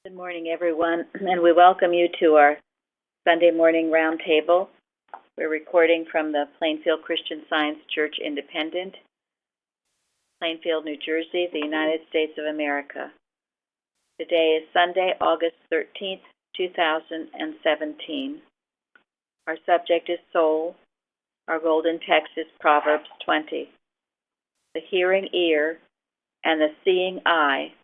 Good morning, everyone, and we welcome you to our Sunday morning roundtable. We're recording from the Plainfield Christian Science Church Independent, Plainfield, New Jersey, the United States of America. Today is Sunday, August 13th, 2017. Our subject is soul. Our golden text is Proverbs 20. The hearing ear and the seeing eye,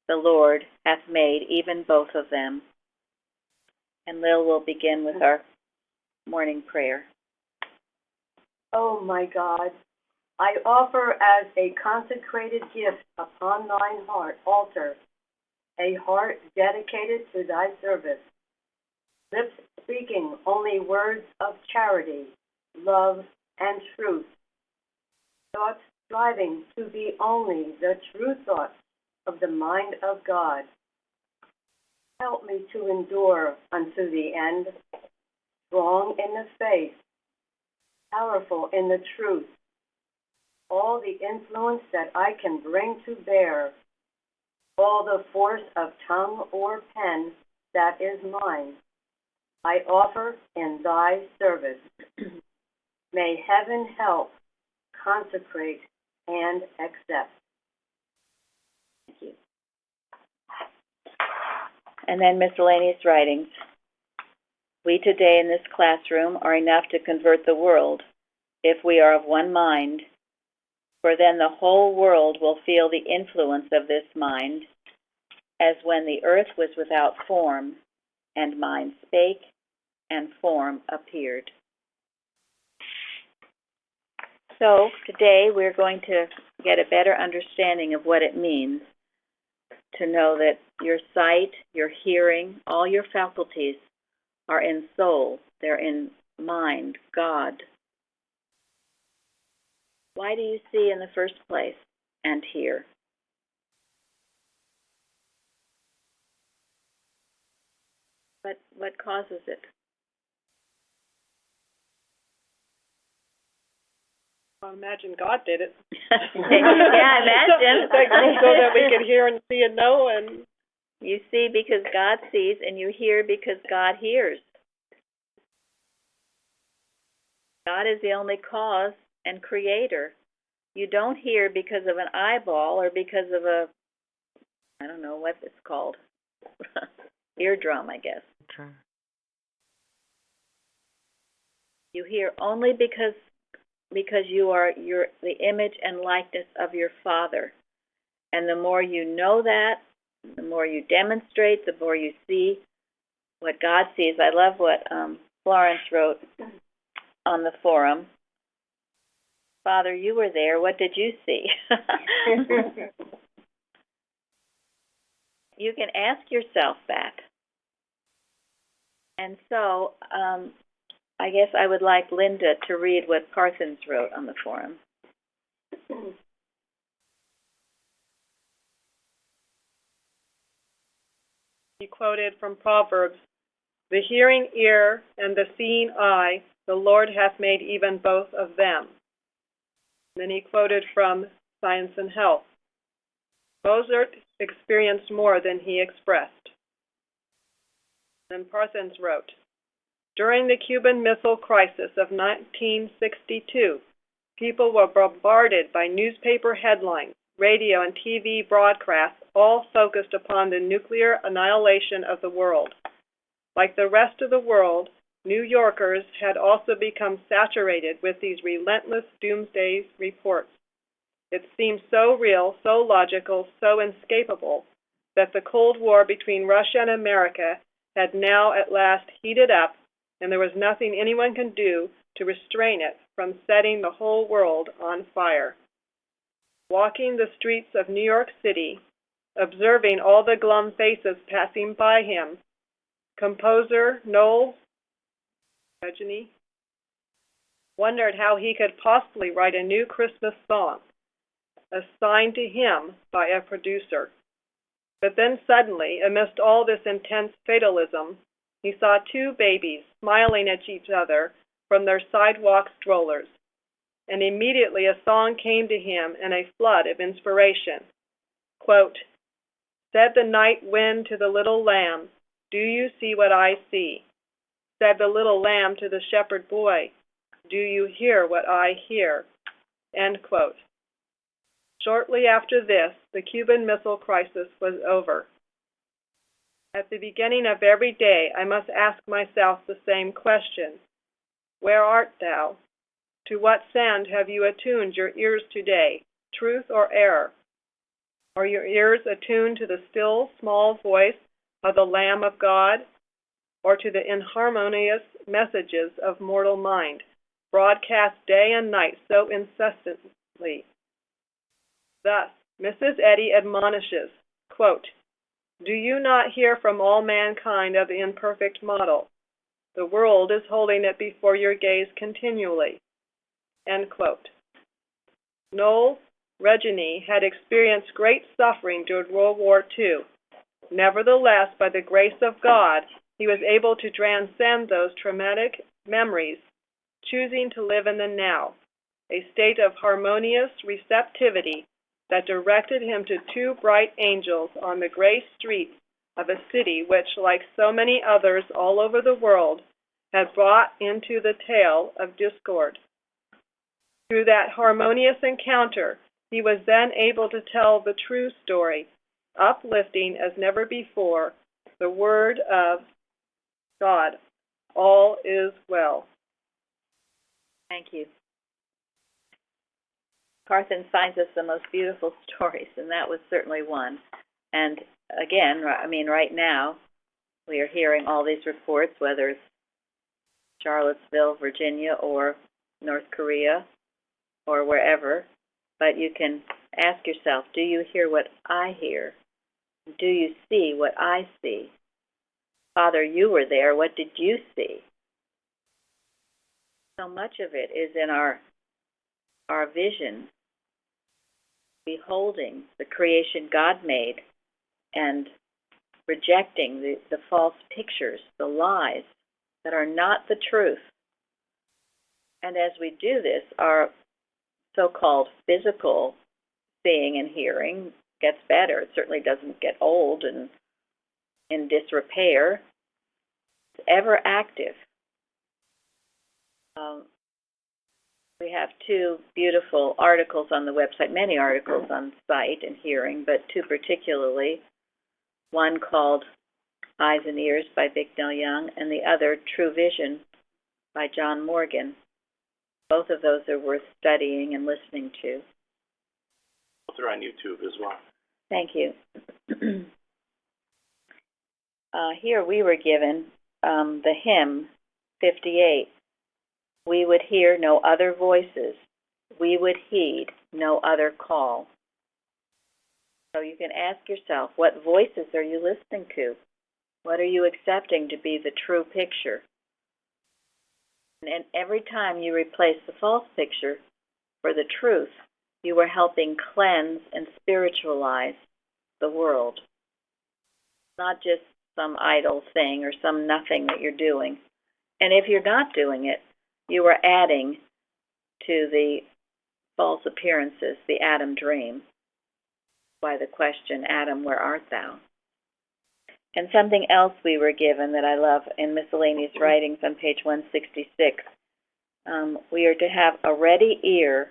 the Lord hath made even both of them. And Lil will begin with our morning prayer. O my God, I offer as a consecrated gift upon thine altar, a heart dedicated to thy service, lips speaking only words of charity, love, and truth, thoughts striving to be only the true thoughts of the mind of God. Help me to endure unto the end, strong in the faith, powerful in the truth, all the influence that I can bring to bear, all the force of tongue or pen that is mine, I offer in thy service. May heaven help, consecrate, and accept. Thank you. And then miscellaneous writings. We today in this classroom are enough to convert the world if we are of one mind, for then the whole world will feel the influence of this mind, as when the earth was without form, and mind spake, and form appeared. So today we're going to get a better understanding of what it means to know that your sight, your hearing, all your faculties are in soul. They're in mind, God. Why do you see in the first place and hear? What causes it? I imagine God did it. Yeah, imagine. so that we could hear and see and know. And you see because God sees, and you hear because God hears. God is the only cause and creator. You don't hear because of an eyeball or because of a, I don't know what it's called, eardrum, I guess. Sure. You hear only because you are the image and likeness of your Father. And the more you know that, the more you demonstrate, the more you see what God sees. I love what Florence wrote on the forum. Father, you were there. What did you see? You can ask yourself that. And so I guess I would like Linda to read what Parsons wrote on the forum. he quoted from Proverbs, "The hearing ear and the seeing eye, the Lord hath made even both of them." Then he quoted from Science and Health, "Mozart experienced more than he expressed." Then Parsons wrote, "During the Cuban Missile Crisis of 1962, people were bombarded by newspaper headlines, radio and TV broadcasts, all focused upon the nuclear annihilation of the world. Like the rest of the world, New Yorkers had also become saturated with these relentless doomsday reports. It seemed so real, so logical, so inescapable that the Cold War between Russia and America had now at last heated up, and there was nothing anyone can do to restrain it from setting the whole world on fire. Walking the streets of New York City, observing all the glum faces passing by him, composer Noel Regeney wondered how he could possibly write a new Christmas song, assigned to him by a producer. But then suddenly, amidst all this intense fatalism, he saw two babies smiling at each other from their sidewalk strollers, and immediately a song came to him in a flood of inspiration. Quote, Said the night wind to the little lamb, "Do you see what I see?" Said the little lamb to the shepherd boy, "Do you hear what I hear?" End quote. Shortly after this, the Cuban Missile Crisis was over. At the beginning of every day, I must ask myself the same question. Where art thou? To what sound have you attuned your ears today, truth or error? Are your ears attuned to the still, small voice of the Lamb of God, or to the inharmonious messages of mortal mind, broadcast day and night so incessantly? Thus, Mrs. Eddy admonishes, quote, "Do you not hear from all mankind of the imperfect model? The world is holding it before your gaze continually." End quote. Noel Regini had experienced great suffering during World War II. Nevertheless, by the grace of God, he was able to transcend those traumatic memories, choosing to live in the now, a state of harmonious receptivity that directed him to two bright angels on the gray streets of a city which, like so many others all over the world, had brought into the tale of discord. Through that harmonious encounter, he was then able to tell the true story, uplifting as never before the word of God, all is well. Thank you. Carthen finds us the most beautiful stories, and that was certainly one. And again, I mean, right now, we are hearing all these reports, whether it's Charlottesville, Virginia, or North Korea, or wherever. But you can ask yourself, do you hear what I hear? Do you see what I see? Father, you were there. What did you see? So much of it is in our vision, beholding the creation God made and rejecting the false pictures, the lies that are not the truth. And as we do this, our so-called physical seeing and hearing gets better. It certainly doesn't get old and in disrepair. It's ever active. We have two beautiful articles on the website, many articles on sight and hearing, but two particularly. One called Eyes and Ears by Bicknell Young, and the other True Vision by John Morgan. Both of those are worth studying and listening to. Both are on YouTube as well. Thank you. Here we were given the hymn 58. We would hear no other voices. We would heed no other call. So you can ask yourself, what voices are you listening to? What are you accepting to be the true picture? And every time you replace the false picture for the truth, you are helping cleanse and spiritualize the world. Not just some idle thing or some nothing that you're doing. And if you're not doing it, you are adding to the false appearances, the Adam dream. By the question, Adam, where art thou? And something else we were given that I love in miscellaneous writings on page 166. We are to have a ready ear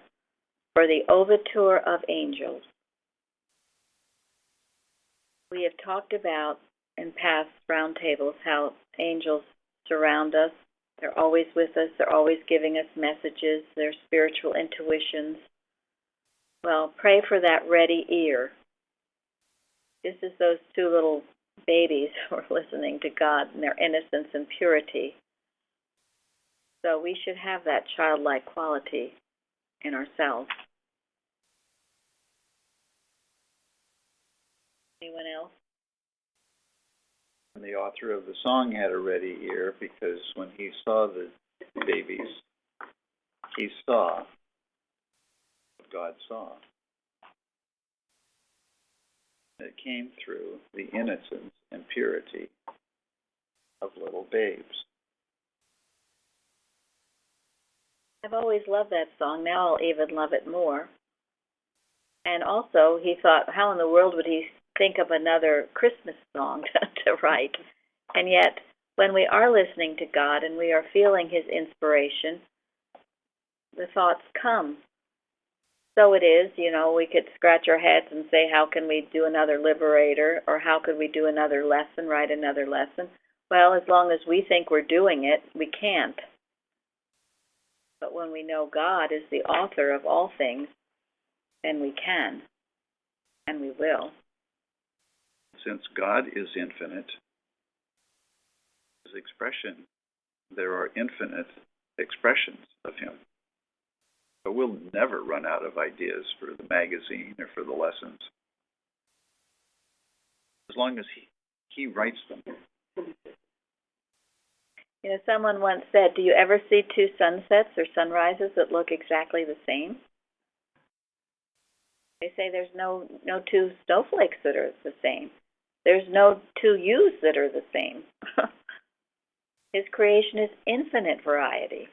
for the overture of angels. We have talked about in past roundtables how angels surround us. They're always with us. They're always giving us messages. They're spiritual intuitions. Well, pray for that ready ear. Just as those two little babies were listening to God in their innocence and purity. So we should have that childlike quality in ourselves. Anyone else? And the author of the song had a ready ear because when he saw the babies, he saw what God saw. It came through the innocence and purity of little babes. I've always loved that song. Now I'll even love it more. And also, he thought, how in the world would he think of another Christmas song to write. And yet, when we are listening to God and we are feeling His inspiration, the thoughts come. So it is, we could scratch our heads and say, how can we do another Liberator, or how could we do another lesson, write another lesson? Well, as long as we think we're doing it, we can't. But when we know God is the author of all things, then we can, and we will. Since God is infinite, His expression, there are infinite expressions of Him. But we'll never run out of ideas for the magazine or for the lessons, as long as He writes them. Someone once said, do you ever see two sunsets or sunrises that look exactly the same? They say there's no two snowflakes that are the same. There's no two yous that are the same. His creation is infinite variety.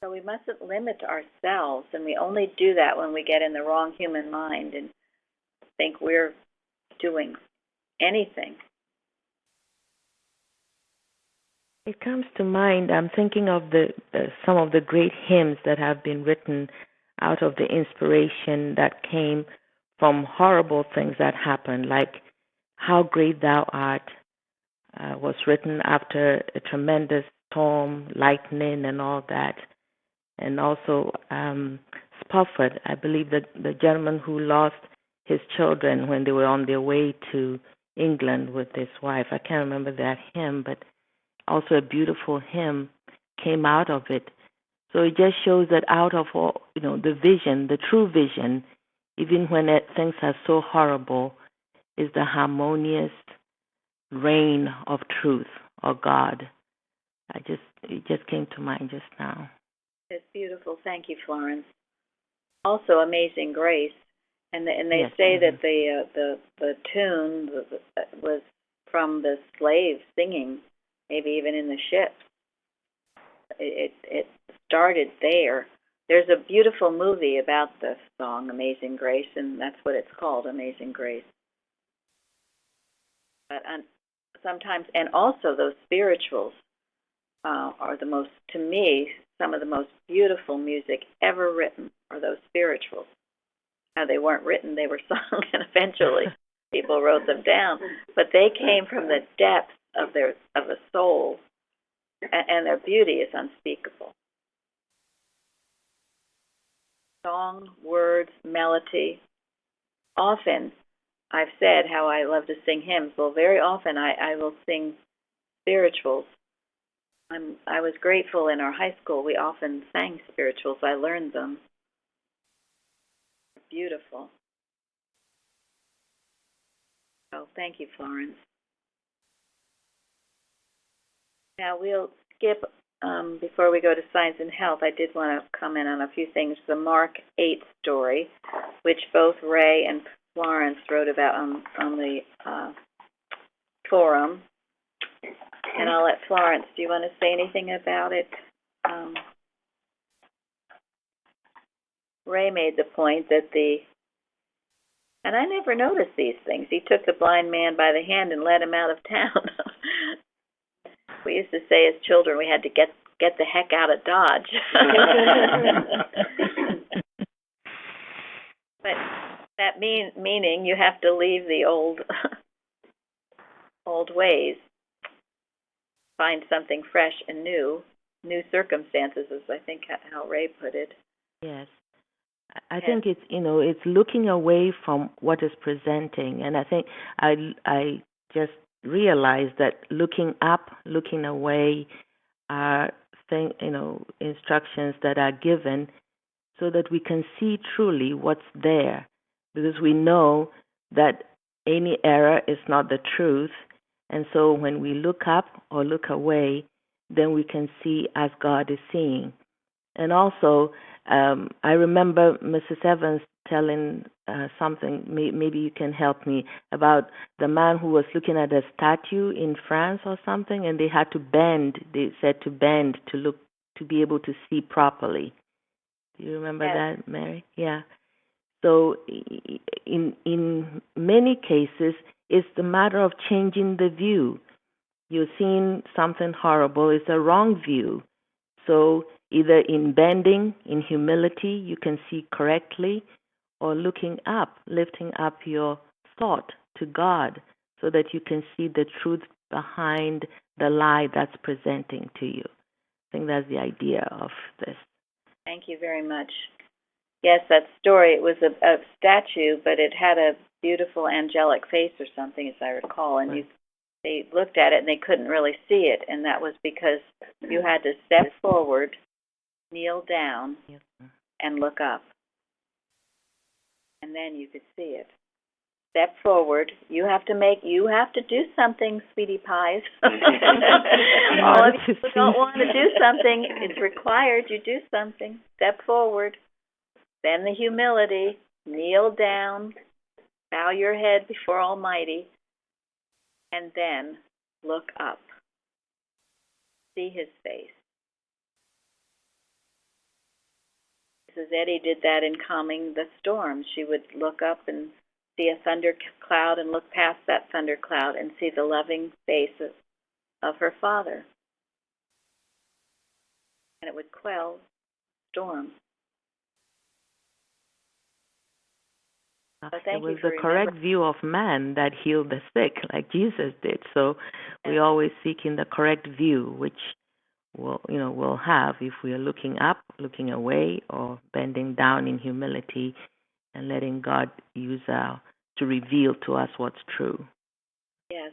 So we mustn't limit ourselves, and we only do that when we get in the wrong human mind and think we're doing anything. It comes to mind, I'm thinking of some of the great hymns that have been written out of the inspiration that came from horrible things that happened, like How Great Thou Art was written after a tremendous storm, lightning, and all that. And also Spofford, I believe that the gentleman who lost his children when they were on their way to England with his wife. I can't remember that hymn, but also a beautiful hymn came out of it. So it just shows that out of all, the vision, the true vision, even when things are so horrible, is the harmonious reign of truth or God. It just came to mind just now. It's beautiful. Thank you, Florence. Also, Amazing Grace, and they Yes. say that the tune was from the slaves singing, maybe even in the ships. It started there. There's a beautiful movie about the song Amazing Grace, and that's what it's called, Amazing Grace. But sometimes, and also those spirituals are the most, to me, some of the most beautiful music ever written are those spirituals. Now, they weren't written, they were sung, and eventually people wrote them down. But they came from the depths of the soul, and their beauty is unspeakable. Song, words, melody. Often, I've said how I love to sing hymns. Well, very often I will sing spirituals. I was grateful in our high school. We often sang spirituals. I learned them. Beautiful. Oh, thank you, Florence. Now we'll skip, before we go to Science and Health, I did want to comment on a few things. The Mark 8 story, which both Ray and Florence wrote about on the forum. And I'll let Florence, do you want to say anything about it? Ray made the point that and I never noticed these things. He took the blind man by the hand and led him out of town. We used to say as children we had to get the heck out of Dodge. But that meaning you have to leave the old ways, find something fresh and new circumstances, is I think how Ray put it. Yes. I think it's it's looking away from what is presenting, and I think I just realized that looking up, looking away are instructions that are given so that we can see truly what's there, because we know that any error is not the truth, and so when we look up or look away, then we can see as God is seeing. And also, I remember Mrs. Evans telling something, maybe you can help me, about the man who was looking at a statue in France or something, and they had to bend, they said to bend to be able to see properly. Do you remember that, Mary? Yeah. So in many cases, it's the matter of changing the view. You're seeing something horrible, it's a wrong view. So either in bending, in humility, you can see correctly, or looking up, lifting up your thought to God so that you can see the truth behind the lie that's presenting to you. I think that's the idea of this. Thank you very much. Yes, that story, it was a statue, but it had a beautiful angelic face or something, as I recall, and they looked at it and they couldn't really see it, and that was because you had to step forward, kneel down, and look up. And then you could see it. Step forward. You have to do something, sweetie pies. All of you who don't want to do something, it's required you do something. Step forward. Then the humility. Kneel down. Bow your head before Almighty. And then look up. See His face. Mrs. Eddy did that in calming the storm. She would look up and see a thunder cloud and look past that thunder cloud and see the loving face of her Father. And it would quell the storm. So it was the correct view of man that healed the sick, like Jesus did. So we always seek in the correct view, which we'll have if we are looking up, looking away, or bending down in humility and letting God use to reveal to us what's true. Yes.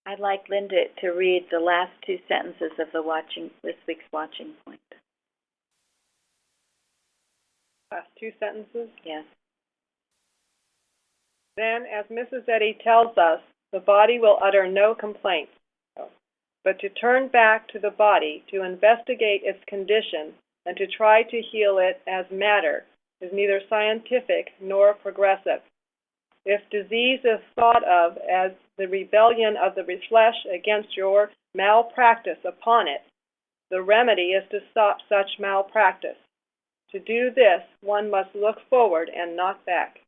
I'd like Linda to read the last two sentences of this week's watching point. Last two sentences? Yes. Then, as Mrs. Eddy tells us, the body will utter no complaints. But to turn back to the body, to investigate its condition, and to try to heal it as matter is neither scientific nor progressive. If disease is thought of as the rebellion of the flesh against your malpractice upon it, the remedy is to stop such malpractice. To do this, one must look forward and not back.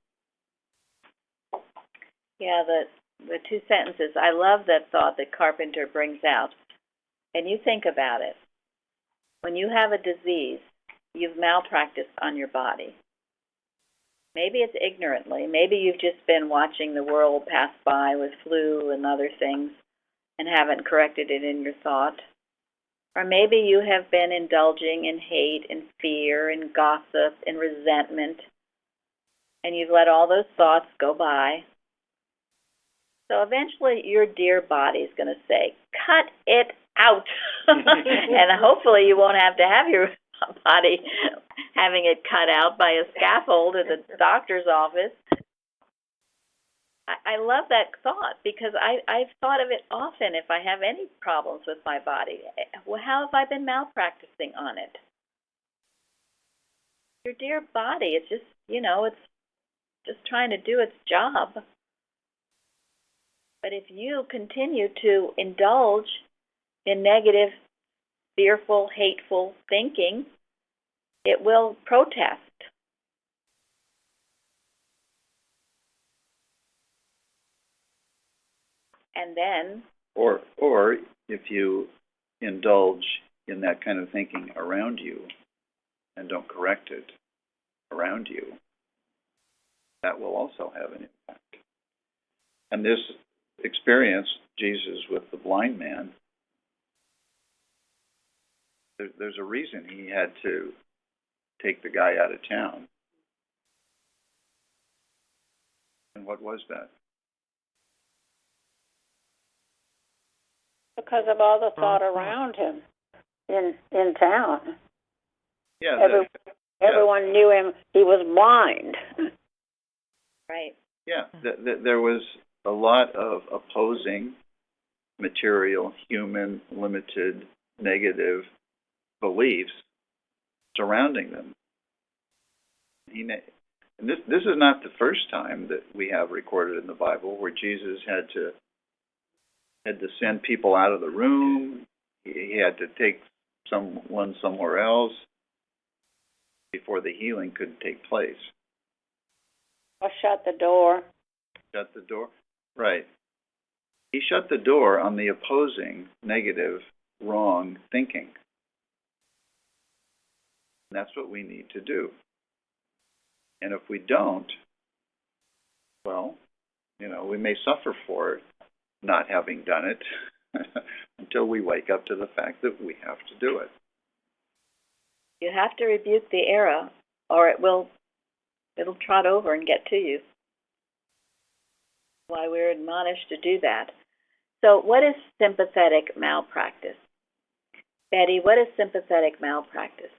Yeah, the two sentences. I love that thought that Carpenter brings out. And you think about it. When you have a disease, you've malpracticed on your body. Maybe it's ignorantly. Maybe you've just been watching the world pass by with flu and other things and haven't corrected it in your thought. Or maybe you have been indulging in hate and fear and gossip and resentment, and you've let all those thoughts go by. So eventually your dear body is going to say, cut it out. And hopefully you won't have to have your body having it cut out by a scaffold at the doctor's office. I love that thought because I've thought of it often if I have any problems with my body. Well, how have I been malpracticing on it? Your dear body, it's just, it's just trying to do its job. But if you continue to indulge in negative, fearful, hateful thinking, it will protest. And then... Or if you indulge in that kind of thinking around you and don't correct it around you, that will also have an impact. And this experience, Jesus with the blind man, there's a reason he had to take the guy out of town. And what was that? Because of all the thought around him in town. Yeah. Everyone knew him. He was blind. Right. Yeah. There was a lot of opposing, material, human, limited, negative beliefs surrounding them. And this is not the first time that we have recorded in the Bible where Jesus had to send people out of the room. He had to take someone somewhere else. before the healing could take place. Or shut the door. Shut the door? Right. He shut the door on the opposing, negative, wrong thinking. And that's what we need to do. And if we don't, well, we may suffer for it, not having done it, until we wake up to the fact that we have to do it. You have to rebuke the error, or it'll trot over and get to you. Why we're admonished to do that. So what is sympathetic malpractice? Betty, what is sympathetic malpractice?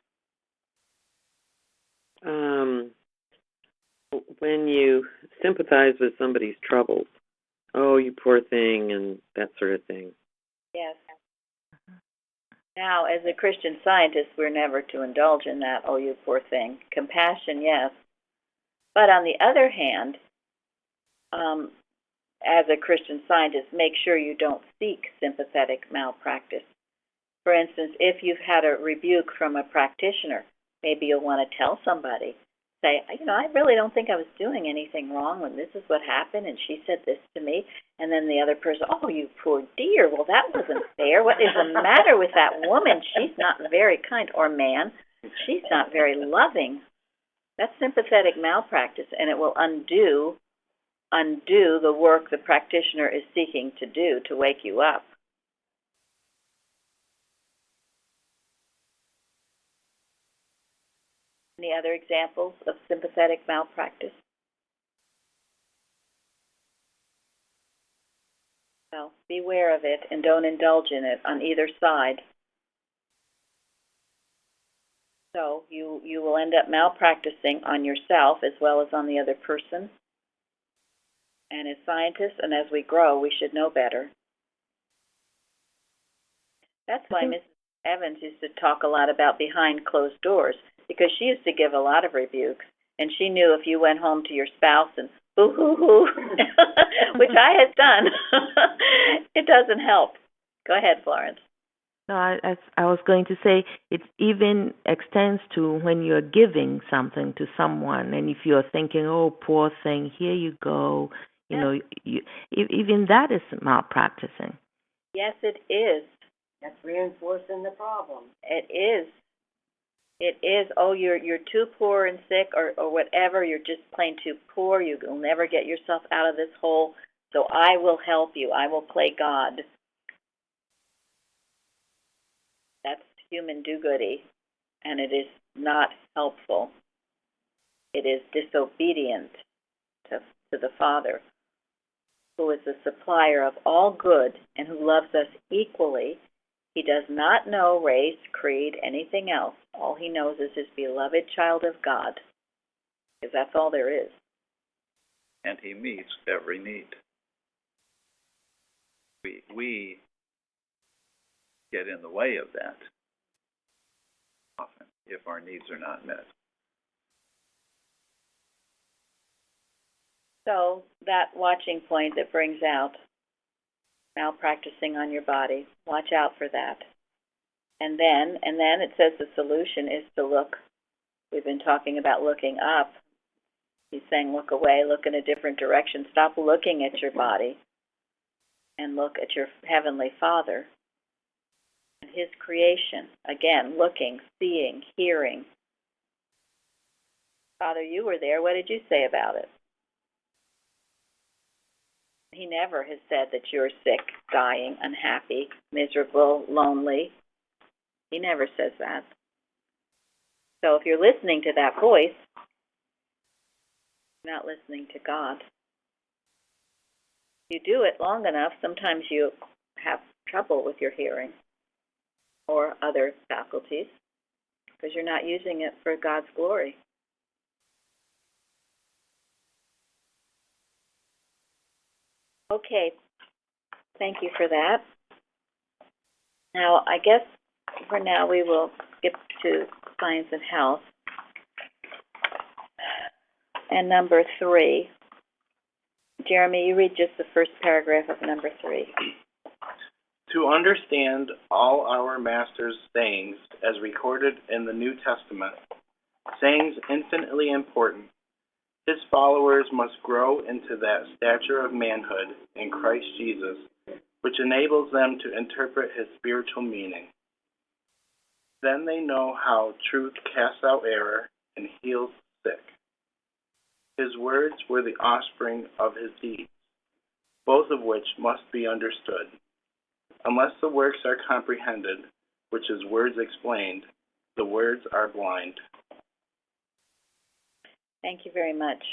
When you sympathize with somebody's troubles, oh, you poor thing, and that sort of thing. Yes. Now, as a Christian Scientist, we're never to indulge in that, oh, you poor thing. Compassion, yes. But on the other hand, as a Christian Scientist, make sure you don't seek sympathetic malpractice. For instance, if you've had a rebuke from a practitioner, maybe you'll want to tell somebody. Say, I really don't think I was doing anything wrong when this is what happened, and she said this to me. And then the other person, oh, you poor dear, well, that wasn't fair. What is the matter with that woman? She's not very kind. Or man, she's not very loving. That's sympathetic malpractice, and it will undo the work the practitioner is seeking to do to wake you up. Any other examples of sympathetic malpractice? Well, beware of it and don't indulge in it on either side. So you will end up malpracticing on yourself as well as on the other person. And as scientists and as we grow, we should know better. That's why Mrs. Evans used to talk a lot about behind closed doors, because she used to give a lot of rebukes, and she knew if you went home to your spouse and boo-hoo-hoo, which I had done, it doesn't help. Go ahead, Florence. No, I was going to say it even extends to when you're giving something to someone, and if you're thinking, oh, poor thing, here you go, even that is malpracticing. Yes, it is. That's reinforcing the problem. It is. It is, oh, you're too poor and sick or whatever, you're just plain too poor, you'll never get yourself out of this hole, so I will help you, I will play God. That's human do-goody, and it is not helpful. It is disobedient to the Father, who is the supplier of all good and who loves us equally. He does not know race, creed, anything else. All he knows is his beloved child of God, because that's all there is. And he meets every need. We get in the way of that often if our needs are not met. So that watching point that brings out malpracticing on your body, watch out for that. And then it says the solution is to look. We've been talking about looking up. He's saying look away, look in a different direction. Stop looking at your body and look at your Heavenly Father and His creation. Again, looking, seeing, hearing. Father, you were there. What did you say about it? He never has said that you're sick, dying, unhappy, miserable, lonely. He never says that. So if you're listening to that voice, you're not listening to God. If you do it long enough, sometimes you have trouble with your hearing or other faculties because you're not using it for God's glory. Okay, thank you for that. Now, I guess for now we will skip to Science and Health. And number 3. Jeremy, you read just the first paragraph of number 3. To understand all our Master's sayings as recorded in the New Testament, sayings infinitely important. His followers must grow into that stature of manhood in Christ Jesus, which enables them to interpret his spiritual meaning. Then they know how truth casts out error and heals the sick. His words were the offspring of his deeds, both of which must be understood. Unless the works are comprehended, which his words explained, the words are blind. Thank you very much.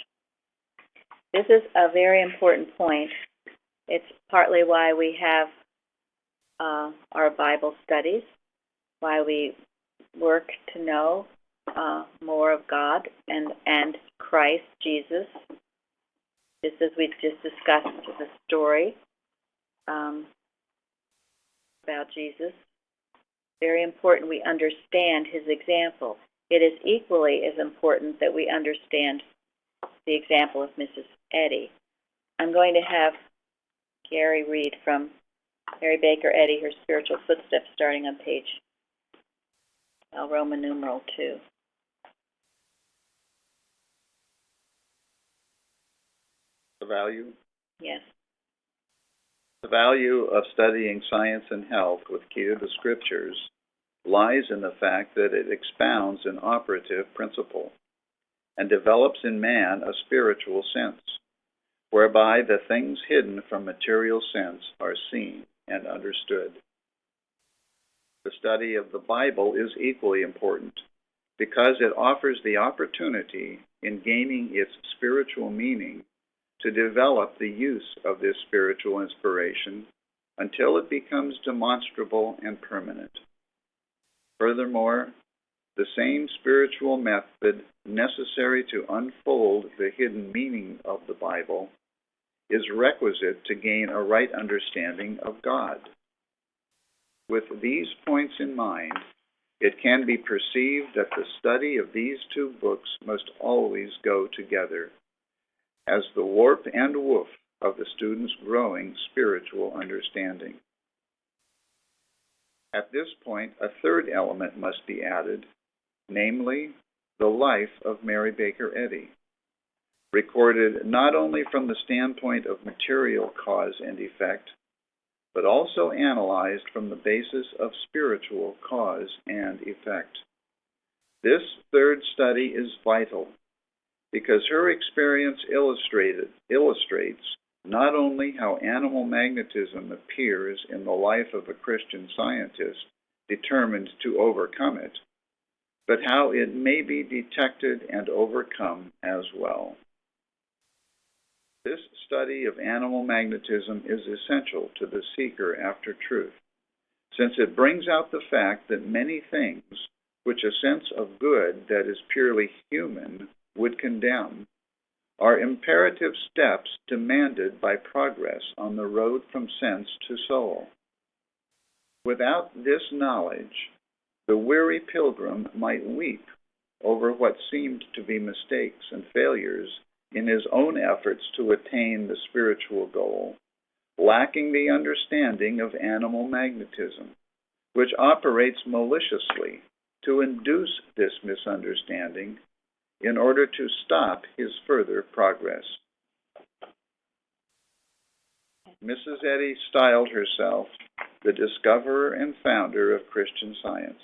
This is a very important point. It's partly why we have our Bible studies, why we work to know more of God and Christ Jesus, just as we just discussed the story about Jesus. Very important we understand his example. It is equally as important that we understand the example of Mrs. Eddy. I'm going to have Gary read from Mary Baker Eddy, Her Spiritual Footsteps, starting on page Roman numeral 2. The value? Yes. The value of studying science and health with key to the scriptures lies in the fact that it expounds an operative principle and develops in man a spiritual sense, whereby the things hidden from material sense are seen and understood. The study of the Bible is equally important because it offers the opportunity in gaining its spiritual meaning to develop the use of this spiritual inspiration until it becomes demonstrable and permanent. Furthermore, the same spiritual method necessary to unfold the hidden meaning of the Bible is requisite to gain a right understanding of God. With these points in mind, it can be perceived that the study of these two books must always go together as the warp and woof of the student's growing spiritual understanding. At this point, a third element must be added, namely, the life of Mary Baker Eddy, recorded not only from the standpoint of material cause and effect, but also analyzed from the basis of spiritual cause and effect. This third study is vital because her experience illustrates not only how animal magnetism appears in the life of a Christian scientist determined to overcome it, but how it may be detected and overcome as well. This study of animal magnetism is essential to the seeker after truth, since it brings out the fact that many things which a sense of good that is purely human would condemn are imperative steps demanded by progress on the road from sense to soul. Without this knowledge, the weary pilgrim might weep over what seemed to be mistakes and failures in his own efforts to attain the spiritual goal, lacking the understanding of animal magnetism, which operates maliciously to induce this misunderstanding in order to stop his further progress. Mrs. Eddy styled herself the discoverer and founder of Christian Science.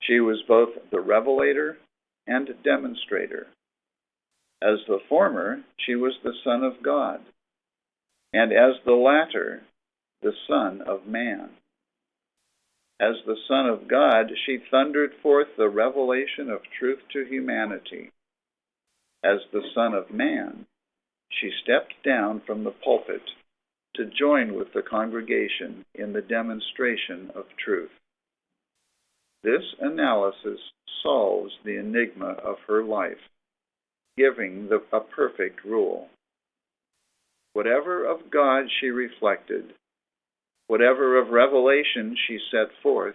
She was both the revelator and demonstrator. As the former, she was the Son of God, and as the latter, the Son of Man. As the Son of God, she thundered forth the revelation of truth to humanity. As the Son of Man, she stepped down from the pulpit to join with the congregation in the demonstration of truth. This analysis solves the enigma of her life, giving a perfect rule. Whatever of God she reflected, whatever of revelation she set forth,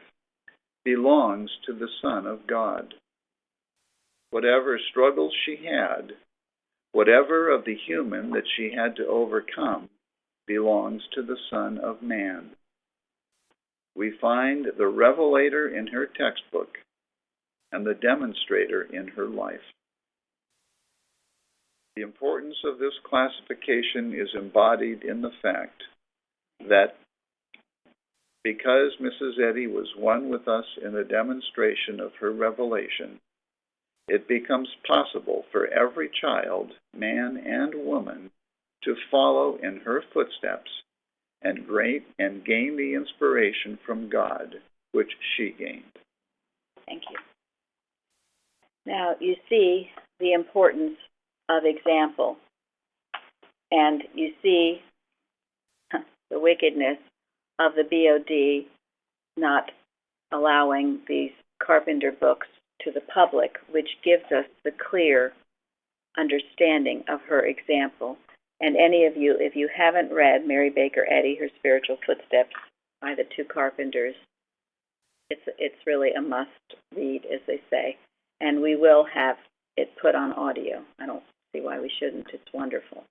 belongs to the Son of God. Whatever struggles she had, whatever of the human that she had to overcome, belongs to the Son of Man. We find the revelator in her textbook, and the demonstrator in her life. The importance of this classification is embodied in the fact that because Mrs. Eddy was one with us in the demonstration of her revelation, it becomes possible for every child, man and woman, to follow in her footsteps and gain the inspiration from God which she gained. Thank you. Now, you see the importance of example, and you see the wickedness of the BOD not allowing these carpenter books to the public, which gives us the clear understanding of her example. And any of you, if you haven't read Mary Baker Eddy, Her Spiritual Footsteps by the Two Carpenters, it's really a must read, as they say. And we will have it put on audio. I don't see why we shouldn't. It's wonderful.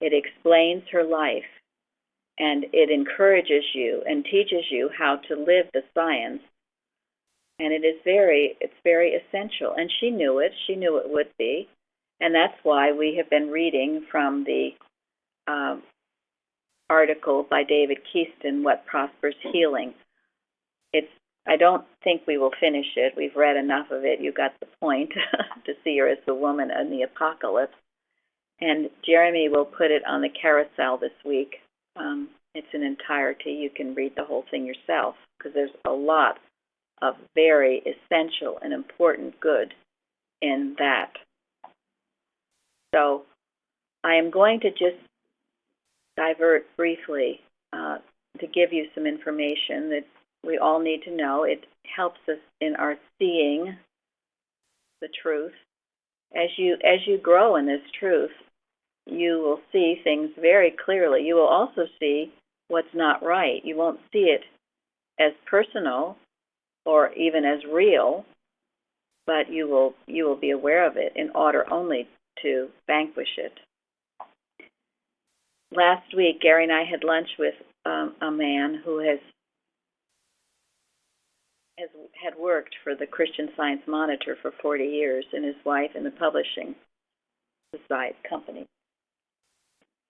It explains her life, and it encourages you and teaches you how to live the science. And it's very essential. And she knew it. She knew it would be. And that's why we have been reading from the article by David Keaston, What Prospers Healing. I don't think we will finish it. We've read enough of it. You got the point to see her as the woman in the apocalypse. And Jeremy will put it on the carousel this week. It's an entirety. You can read the whole thing yourself because there's a lot of very essential and important good in that. So I am going to just divert briefly to give you some information that we all need to know. It helps us in our seeing the truth. As you grow in this truth, you will see things very clearly. You will also see what's not right. You won't see it as personal or even as real, but you will be aware of it in order only to vanquish it. Last week, Gary and I had lunch with a man who had worked for the Christian Science Monitor for 40 years, and his wife in the publishing society company.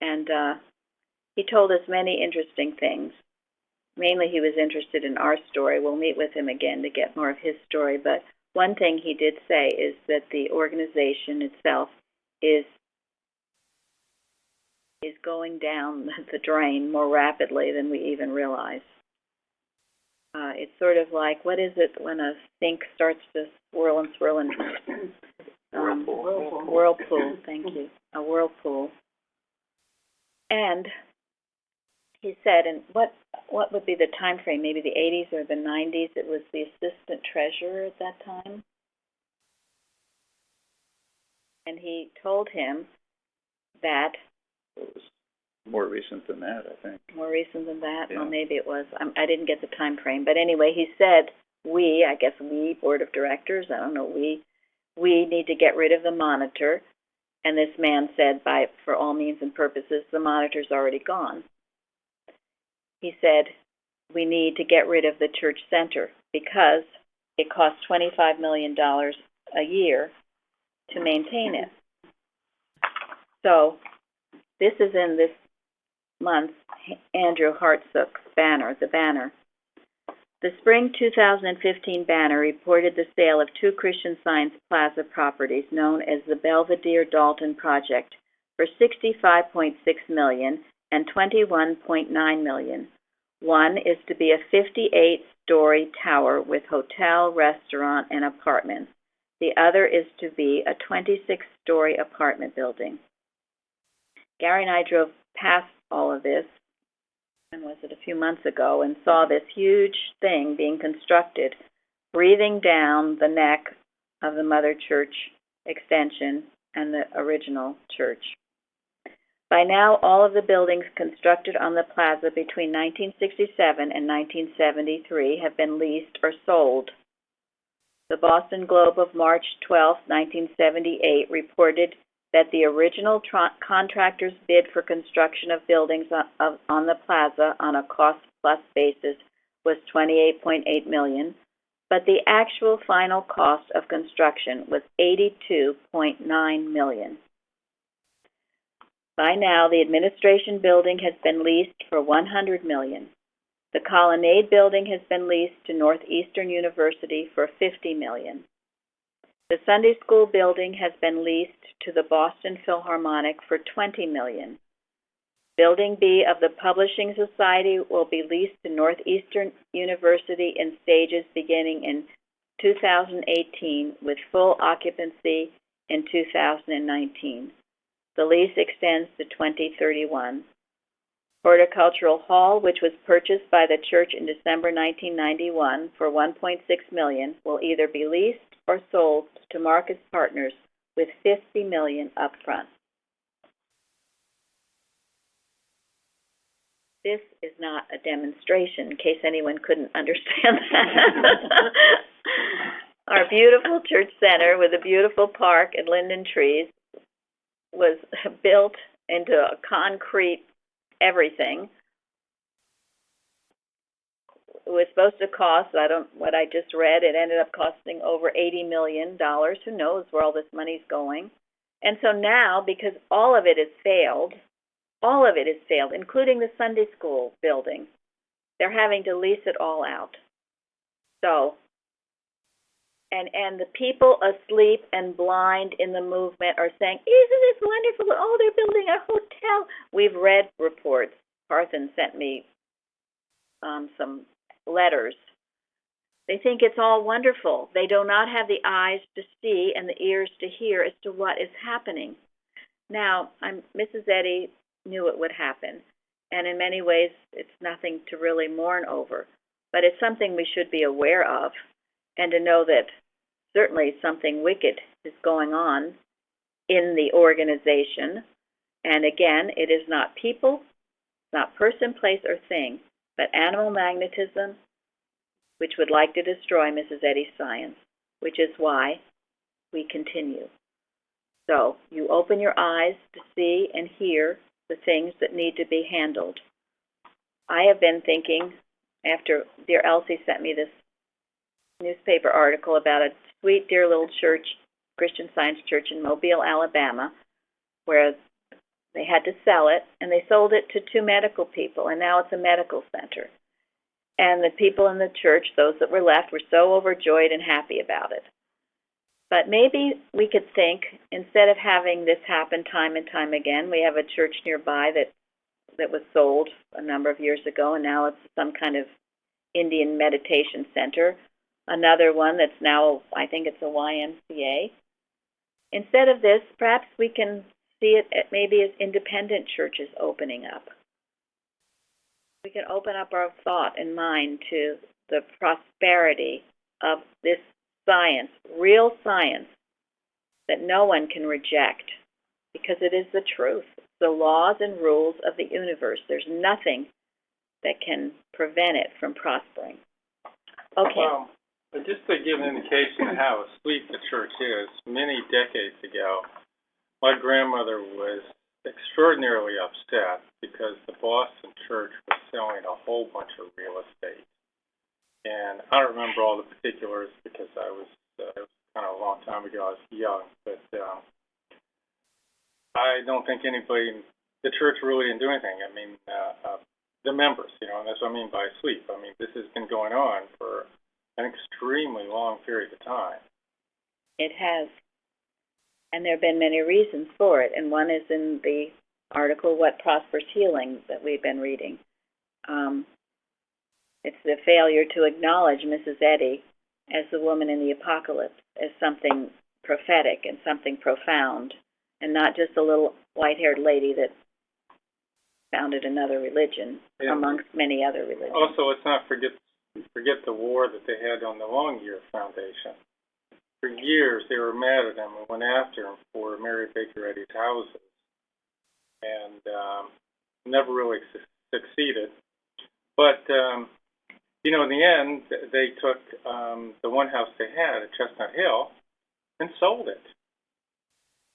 And he told us many interesting things. Mainly he was interested in our story. We'll meet with him again to get more of his story. But one thing he did say is that the organization itself is going down the drain more rapidly than we even realize. It's sort of like, what is it when a sink starts to swirl and swirl and whirlpool, thank you, a whirlpool. And he said, and what would be the time frame, maybe the 80s or the 90s? It was the assistant treasurer at that time. And he told him that... It was more recent than that, I think. More recent than that? Yeah. Well, maybe it was. I didn't get the time frame. But anyway, he said, we, board of directors, I don't know, we need to get rid of the monitor. And this man said, for all means and purposes, the monitor's already gone. He said, we need to get rid of the church center because it costs $25 million a year to maintain it. So this is in this month's Andrew Hartsook's banner, the banner. The spring 2015 banner reported the sale of 2 Christian Science Plaza properties known as the Belvedere Dalton Project for $65.6 million and $21.9 million. One is to be a 58-story tower with hotel, restaurant, and apartments. The other is to be a 26-story apartment building. Gary and I drove past all of this, when was it, a few months ago, and saw this huge thing being constructed, breathing down the neck of the Mother Church extension and the original church. By now, all of the buildings constructed on the plaza between 1967 and 1973 have been leased or sold. The Boston Globe of March 12, 1978 reported that the original contractor's bid for construction of buildings on the plaza on a cost-plus basis was $28.8 million, but the actual final cost of construction was $82.9 million. By now, the administration building has been leased for $100 million. The Colonnade building has been leased to Northeastern University for $50 million. The Sunday School building has been leased to the Boston Philharmonic for $20 million. Building B of the Publishing Society will be leased to Northeastern University in stages beginning in 2018 with full occupancy in 2019. The lease extends to 2031. Horticultural Hall, which was purchased by the church in December 1991 for $1.6 million, will either be leased or sold to Marcus Partners with $50 million upfront. This is not a demonstration, in case anyone couldn't understand that. Our beautiful church center with a beautiful park and linden trees was built into a concrete everything. It was supposed to cost, what I just read, it ended up costing over $80 million. Who knows where all this money's going? And so now, because all of it has failed, including the Sunday School building, they're having to lease it all out. So, and the people asleep and blind in the movement are saying, isn't this wonderful? Oh, they're building a hotel. We've read reports. Parthen sent me some letters. They think it's all wonderful. They do not have the eyes to see and the ears to hear as to what is happening. Now, Mrs. Eddy knew it would happen, and in many ways it's nothing to really mourn over, but it's something we should be aware of, and to know that certainly something wicked is going on in the organization. And again, it is not people, not person, place, or thing, but animal magnetism, which would like to destroy Mrs. Eddy's science, which is why we continue. So you open your eyes to see and hear the things that need to be handled. I have been thinking, after dear Elsie sent me this newspaper article about a sweet, dear little church, Christian Science Church in Mobile, Alabama, where they had to sell it, and they sold it to 2 medical people, and now it's a medical center. And the people in the church, those that were left, were so overjoyed and happy about it. But maybe we could think, instead of having this happen time and time again, we have a church nearby that was sold a number of years ago, and now it's some kind of Indian meditation center. Another one that's now, I think it's a YMCA. Instead of this, perhaps we can see it maybe as independent churches opening up. We can open up our thought and mind to the prosperity of this science, real science, that no one can reject, because it is the truth. The laws and rules of the universe. There's nothing that can prevent it from prospering. Okay. Well, just to give an indication of how asleep the church is, many decades ago, my grandmother was extraordinarily upset because the Boston church was selling a whole bunch of real estate. And I don't remember all the particulars because it was kind of a long time ago. I was young, but I don't think anybody, the church really didn't do anything. I mean, the members, and that's what I mean by asleep. I mean, this has been going on for an extremely long period of time. It has. And there have been many reasons for it, and one is in the article, What Prospers Healing, that we've been reading. It's the failure to acknowledge Mrs. Eddy as the woman in the apocalypse, as something prophetic and something profound, and not just a little white-haired lady that founded another religion, amongst many other religions. Also, let's not forget the war that they had on the Longyear Foundation. For years, they were mad at him and went after him for Mary Baker Eddy's houses, and never really succeeded. But, in the end, they took the one house they had at Chestnut Hill and sold it.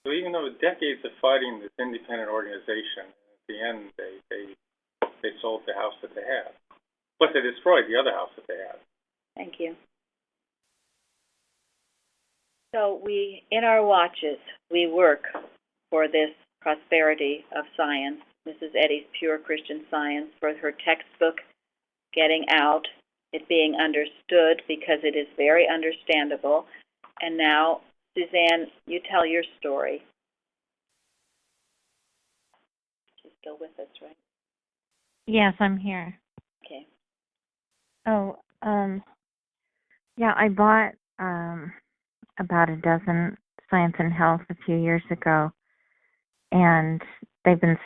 So even though decades of fighting this independent organization, at the end, they sold the house that they had. Plus, they destroyed the other house that they had. Thank you. So in our watches, we work for this prosperity of science. Mrs. Eddy's Pure Christian Science, for her textbook getting out, it being understood because it is very understandable. And now, Suzanne, you tell your story. She's still with us, right? Yes, I'm here. Okay. Oh, yeah, I bought about a dozen Science and Health a few years ago, and they've been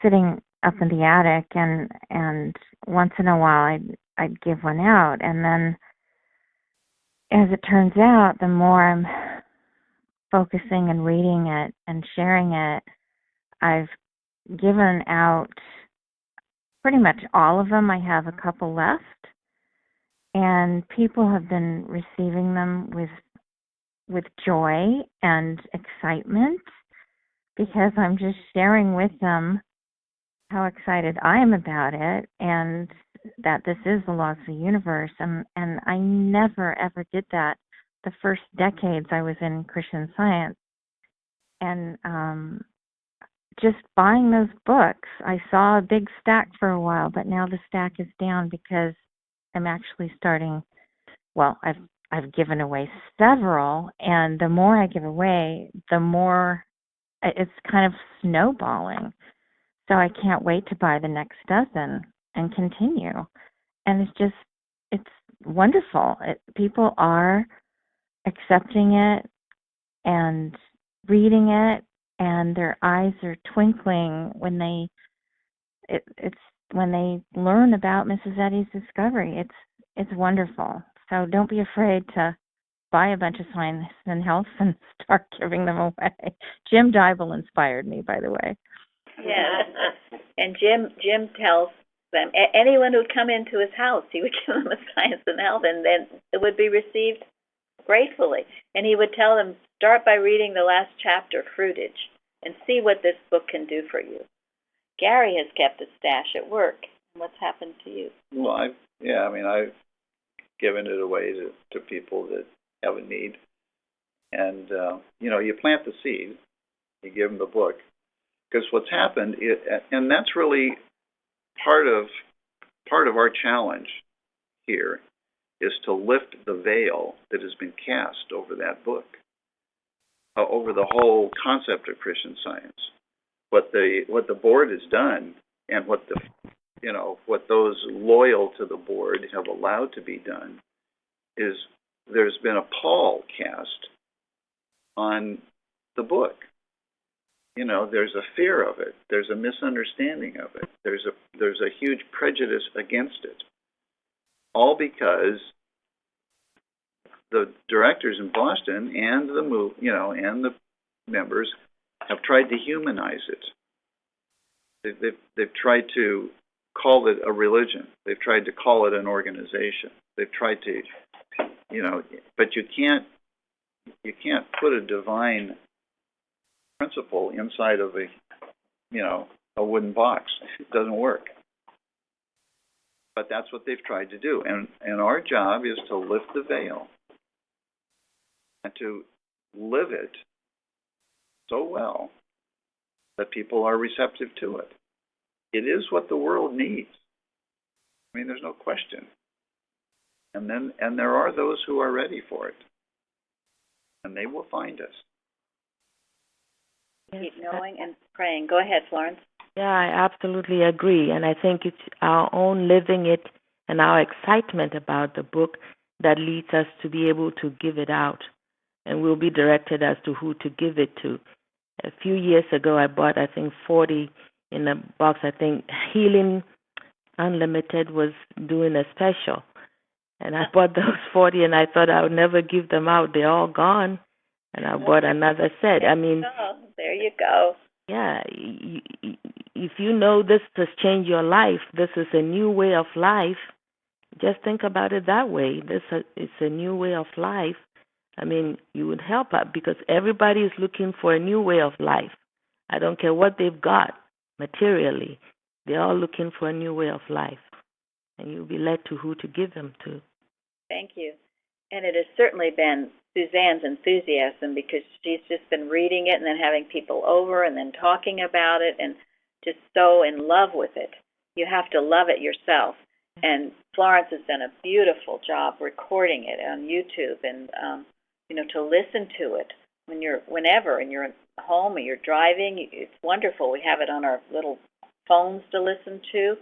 sitting up in the attic, and once in a while I'd give one out, and then as it turns out, the more I'm focusing and reading it and sharing it, I've given out pretty much all of them. I have a couple left, and people have been receiving them with joy and excitement because I'm just sharing with them how excited I am about it and that this is the laws of the universe. And I never, ever did that the first decades I was in Christian Science. And just buying those books, I saw a big stack for a while, but now the stack is down because I'm actually starting, well, I've given away several, and the more I give away, the more it's kind of snowballing. So I can't wait to buy the next dozen and continue. And it's wonderful. People are accepting it and reading it, and their eyes are twinkling when it's when they learn about Mrs. Eddy's discovery. It's wonderful. So don't be afraid to buy a bunch of Science and Health and start giving them away. Jim Dybel inspired me, by the way. Yes. And Jim tells them, anyone who'd come into his house, he would give them a Science and Health, and then it would be received gratefully. And he would tell them, start by reading the last chapter, Fruitage, and see what this book can do for you. Gary has kept a stash at work. What's happened to you? Well, I've given it away to people that have a need. And, you plant the seed, you give them the book. Because what's happened, and that's really part of our challenge here, is to lift the veil that has been cast over that book, over the whole concept of Christian Science. What the board has done, and what those loyal to the board have allowed to be done, is there's been a pall cast on the book. There's a fear of it. There's a misunderstanding of it. There's a huge prejudice against it. All because the directors in Boston and and the members have tried to humanize it. They've tried to call it a religion. They've tried to call it an organization. They've tried to, but you can't put a divine principle inside of a wooden box. It doesn't work. But that's what they've tried to do. And our job is to lift the veil and to live it so well that people are receptive to it. It is what the world needs. I mean, there's no question. And there are those who are ready for it. And they will find us. Keep knowing and praying. Go ahead, Florence. Yeah, I absolutely agree. And I think it's our own living it and our excitement about the book that leads us to be able to give it out. And we'll be directed as to who to give it to. A few years ago, I bought, 40 in a box. I think Healing Unlimited was doing a special. And I bought those 40, and I thought I would never give them out. They're all gone. And I bought another set. There you go. Yeah, if you know this has changed your life, this is a new way of life, just think about it that way. It's a new way of life. I mean, you would help out because everybody is looking for a new way of life. I don't care what they've got materially. They're all looking for a new way of life. And you'll be led to who to give them to. Thank you. And it has certainly been Suzanne's enthusiasm, because she's just been reading it and then having people over and then talking about it and just so in love with it. You have to love it yourself. And Florence has done a beautiful job recording it on YouTube, and to listen to it whenever, and you're at home or you're driving. It's wonderful. We have it on our little phones to listen to,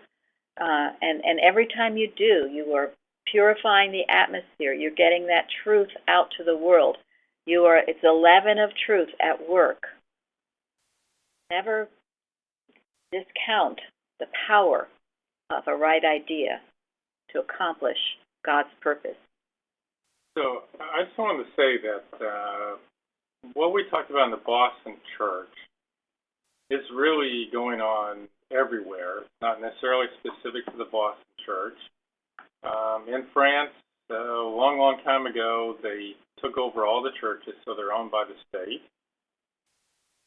and every time you do, you are purifying the atmosphere. You're getting that truth out to the world. It's a leaven of truth at work. Never discount the power of a right idea to accomplish God's purpose. So I just wanted to say that what we talked about in the Boston church is really going on everywhere, not necessarily specific to the Boston church. In France, a long, long time ago, they took over all the churches, so they're owned by the state.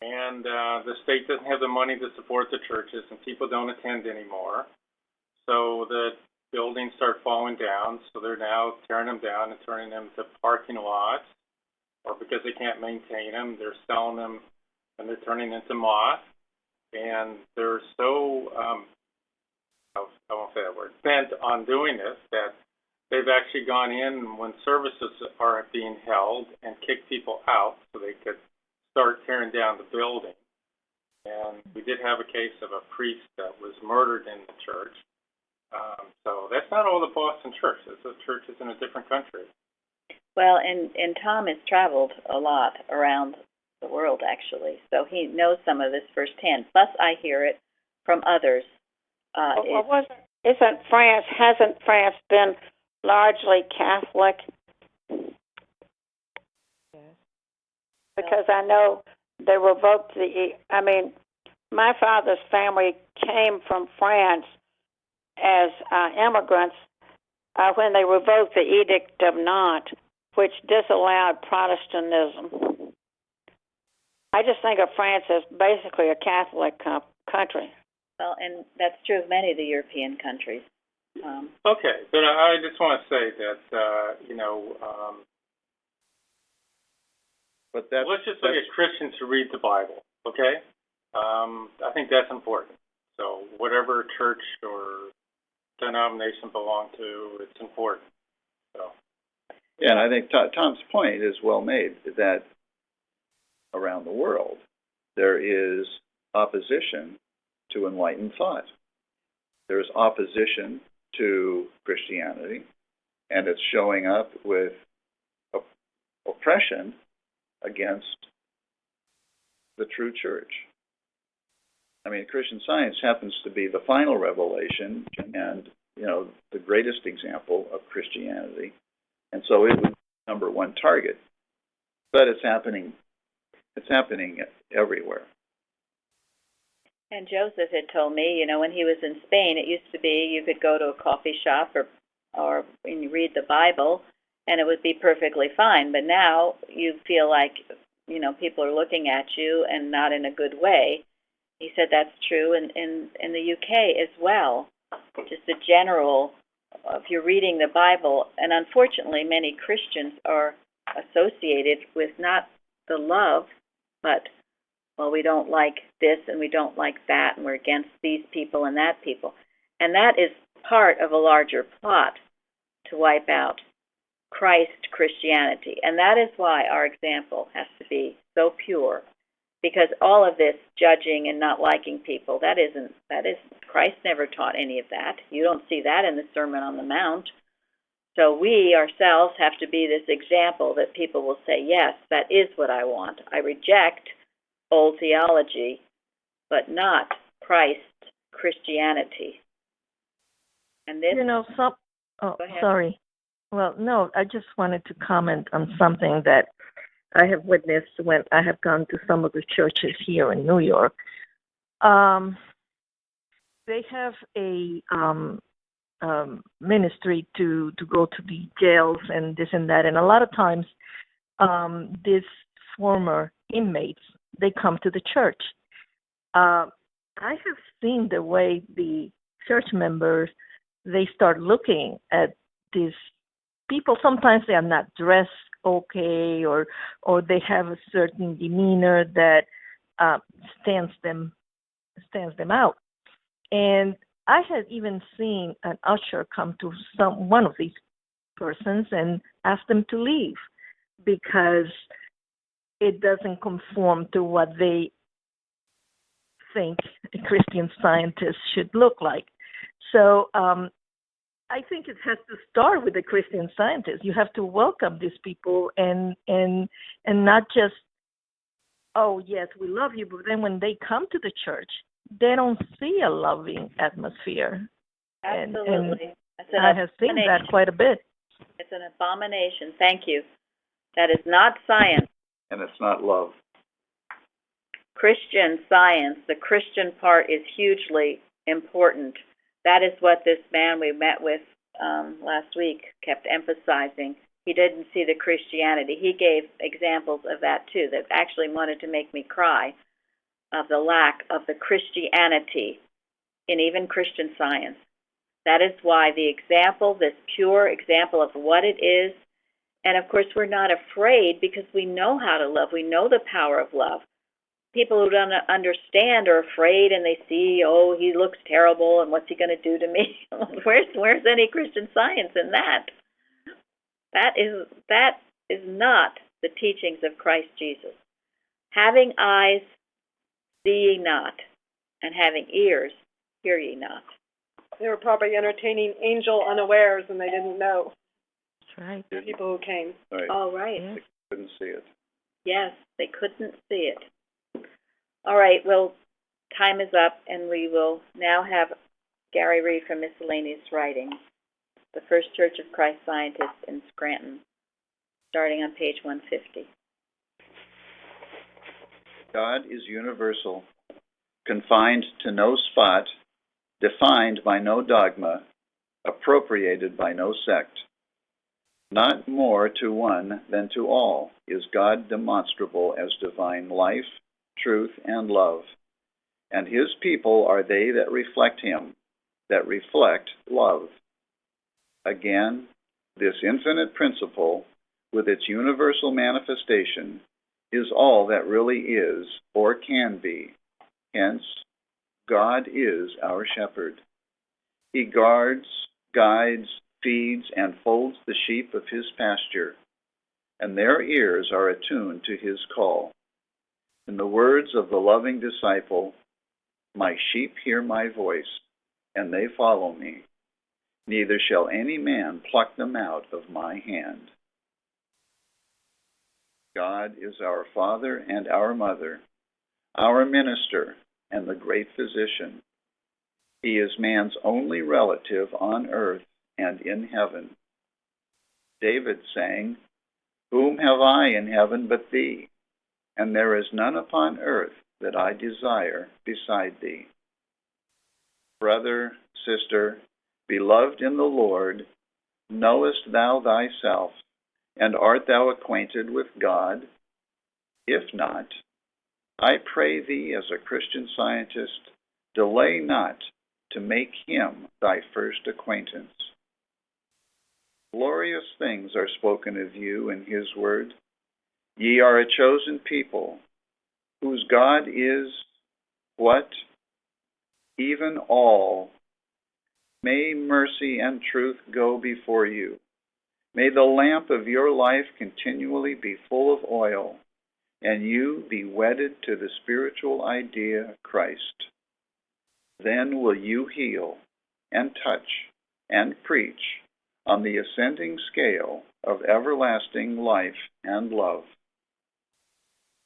And the state doesn't have the money to support the churches, and people don't attend anymore. So the buildings start falling down, so they're now tearing them down and turning them to parking lots, or because they can't maintain them, they're selling them and they're turning into moth. And they're so, I won't say that word, bent on doing this that they've actually gone in when services are being held and kicked people out so they could start tearing down the building. And we did have a case of a priest that was murdered in the church. So that's not all the Boston church. The church is in a different country. Well, and Tom has traveled a lot around the world, actually, so he knows some of this firsthand. Plus, I hear it from others. Hasn't France been largely Catholic? Yes. Because I know they revoked my father's family came from France as immigrants when they revoked the Edict of Nantes, which disallowed Protestantism. I just think of France as basically a Catholic country. Well, and that's true of many of the European countries. Okay, but I just want to say that, But let's just look at Christians who read the Bible, okay? I think that's important. So whatever church or denomination belong to, it's important. So. Yeah, and I think Tom's point is well made, that around the world there is opposition to enlightened thought. There's opposition to Christianity, and it's showing up with oppression against the true church. I mean, Christian Science happens to be the final revelation and, the greatest example of Christianity. And so it was the number one target. But it's happening everywhere. And Joseph had told me, when he was in Spain, it used to be you could go to a coffee shop or you read the Bible, and it would be perfectly fine. But now you feel like, people are looking at you and not in a good way. He said that's true in the UK as well. Just a general, if you're reading the Bible, and unfortunately many Christians are associated with not the love, but, well, we don't like this and we don't like that, and we're against these people and that people. And that is part of a larger plot to wipe out Christianity. And that is why our example has to be so pure, because all of this judging and not liking people, that is Christ never taught any of that. You don't see that in the Sermon on the Mount. So we ourselves have to be this example that people will say, yes, that is what I want. I reject old theology, but not Christianity. And this, sorry. Well, no, I just wanted to comment on something that I have witnessed when I have gone to some of the churches here in New York. They have a ministry to go to the jails and this and that, and a lot of times these former inmates, they come to the church. I have seen the way the church members, they start looking at these people. Sometimes they are not dressed okay, or they have a certain demeanor that stands them out. And I had even seen an usher come to one of these persons and ask them to leave because it doesn't conform to what they think a Christian Scientist should look like. So I think it has to start with the Christian Scientist. You have to welcome these people and not just, oh yes, we love you, but then when they come to the church, they don't see a loving atmosphere. Absolutely. And I have seen that quite a bit. It's an abomination. Thank you. That is not science. And it's not love. Christian Science, the Christian part is hugely important. That is what this man we met with last week kept emphasizing. He didn't see the Christianity. He gave examples of that too, that actually wanted to make me cry, of the lack of the Christianity in even Christian Science. That is why the example, this pure example of what it is, and of course we're not afraid because we know how to love. We know the power of love. People who don't understand are afraid and they see, oh, he looks terrible and what's he going to do to me? Where's any Christian Science in that? That is not the teachings of Christ Jesus. Having eyes, see ye not, and having ears, hear ye not. They were probably entertaining angel unawares and they didn't know. That's right. The people who came. Right. Oh, right. Yeah. They couldn't see it. Yes, they couldn't see it. All right, well, time is up, and we will now have Gary read from Miscellaneous Writings, the First Church of Christ Scientists in Scranton, starting on page 150. God is universal, confined to no spot, defined by no dogma, appropriated by no sect. Not more to one than to all is God demonstrable as divine life, truth, and love, and his people are they that reflect him, that reflect love. Again, this infinite principle, with its universal manifestation, is all that really is or can be. Hence, God is our shepherd. He guards, guides, feeds, and folds the sheep of his pasture, and their ears are attuned to his call. In the words of the loving disciple, my sheep hear my voice, and they follow me. Neither shall any man pluck them out of my hand. God is our Father and our Mother, our minister and the great physician. He is man's only relative on earth and in heaven. David sang, whom have I in heaven but thee? And there is none upon earth that I desire beside thee. Brother, sister, beloved in the Lord, knowest thou thyself, and art thou acquainted with God? If not, I pray thee as a Christian Scientist, delay not to make him thy first acquaintance. Glorious things are spoken of you in his word. Ye are a chosen people, whose God is what? Even all. May mercy and truth go before you. May the lamp of your life continually be full of oil, and you be wedded to the spiritual idea, Christ. Then will you heal and touch and preach on the ascending scale of everlasting life and love.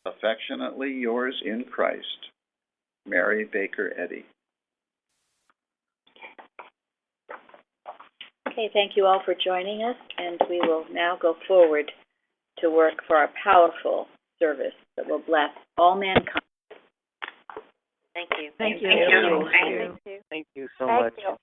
Affectionately yours in Christ, Mary Baker Eddy. Okay, thank you all for joining us, and we will now go forward to work for our powerful service that will bless all mankind. Thank you. Thank you. Thank you. Thank you so much. Thank you.